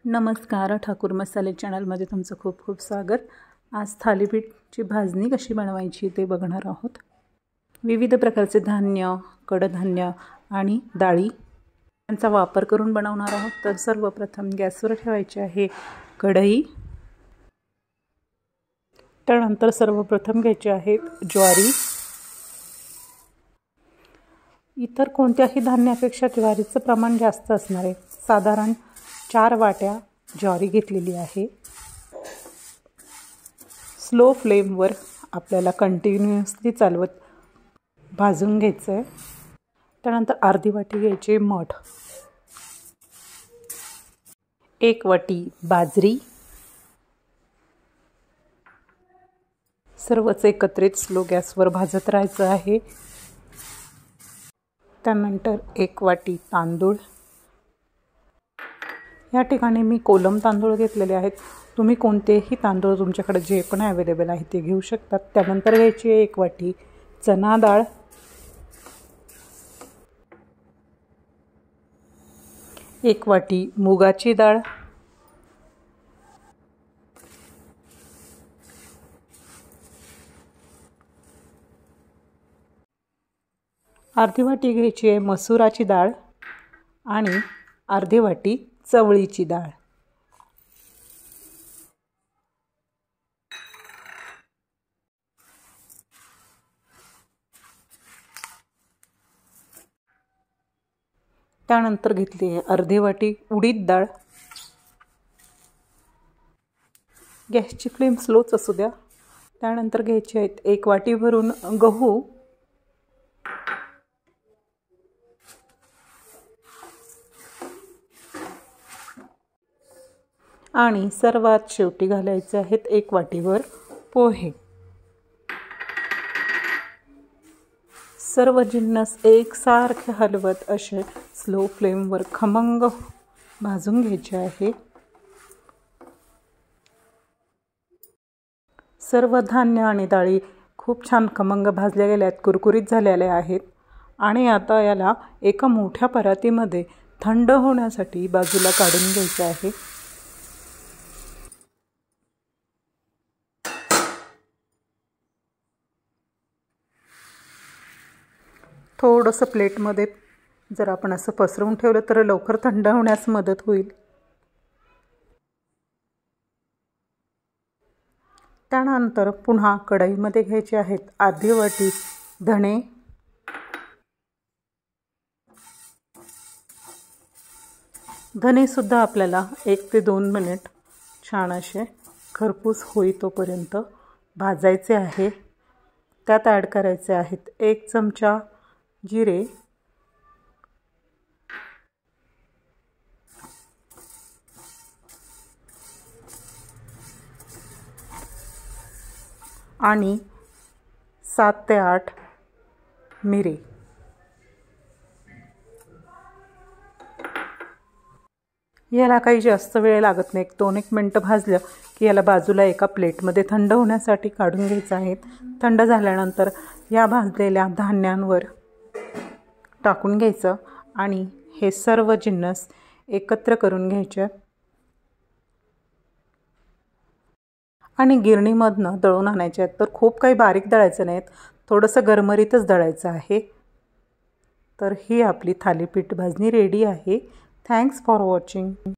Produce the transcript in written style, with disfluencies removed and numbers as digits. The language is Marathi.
नमस्कार, ठाकूर मसाले चॅनलमध्ये तुमचं खूप खूप स्वागत। आज थालीपीठची भाजणी कशी बनवायची ते बघणार आहोत। विविध प्रकारचे धान्य, कडधान्य आणि डाळी यांचा वापर करून बनवणार आहोत। तर सर्वप्रथम गॅसवर ठेवायची आहे कढई। त्यानंतर सर्वप्रथम घ्यायची आहे ज्वारी। इतर कोणत्याही धान्यापेक्षा ज्वारीचं प्रमाण जास्त असणार आहे। साधारण 4 वाट्या ज्वारी घेतलेली आहे। स्लो फ्लेमवर आपल्याला कंटिन्युअसली चालवत भाजून घ्यायचं आहे। त्यानंतर अर्धी वाटी घ्यायचे मठ, 1 वाटी बाजरी, सर्वच एकत्रित स्लो गॅसवर भाजत राहायचं आहे। त्यानंतर 1 वाटी तांदूळ, या ठिकाणी मी कोलम तांदूळ घेतलेले आहेत। तुम्ही कोणतेही तांदूळ तुमच्याकडे जे पण अवेलेबल आहे ते घेऊ शकतात। त्यानंतर घ्यायची 1 वाटी चना डाळ, 1 वाटी मुगाची डाळ, अर्धी वाटी घ्यायची आहे मसुराची डाळ आणि अर्धी वाटी चवळीची डाळ। त्यानंतर घेतली आहे अर्धी वाटी उडीद डाळ। गॅसची फ्लेम स्लोच असू द्या। त्यानंतर घ्यायचे आहेत 1 वाटी भरून गहू, आणि सर्वात शेवटी घालायचे आहेत 1 वाटीवर पोहे। सर्व जिन्नस एकसारखे हलवत असे स्लो फ्लेमवर खमंग भाजून घ्यायचे आहे। सर्व धान्य आणि डाळी खूप छान खमंग भाजल्या गेल्या आहेत, कुरकुरीत झालेल्या आहेत। आणि आता याला एका मोठ्या परातीमध्ये थंड होण्यासाठी बाजूला काढून घ्यायचे आहे। थोडंसं प्लेटमध्ये जर आपण असं पसरवून ठेवलं तर लवकर थंड होण्यास मदत होईल। त्यानंतर पुन्हा कढईमध्ये घ्यायचे आहेत अर्धी वाटी धणे, धणेसुद्धा आपल्याला 1 ते 2 मिनिट छान असे खरपूस होईतोपर्यंत भाजायचे आहे। त्यात ॲड करायचे आहेत 1 चमचा जिरे, आणि 7 ते 8 मिरी। याला काही जास्त वेळ लागत नाही, 2-1 मिनटं भाजलं की याला बाजूला एका प्लेटमध्ये थंड होण्यासाठी काढून घ्यायचं आहे। थंड झाल्यानंतर या भाजलेल्या धान्यांवर टाकून घ्यायचं आणि हे सर्व जिन्नस एकत्र करून घ्यायचे आणि गिरणीमधनं दळून आणायचे आहेत। तर खूप काही बारीक दळायचं नाहीत, थोडंसं गरमरीतच दळायचं आहे। तर ही आपली थालीपीठ भाजणी रेडी आहे। Thanks for watching.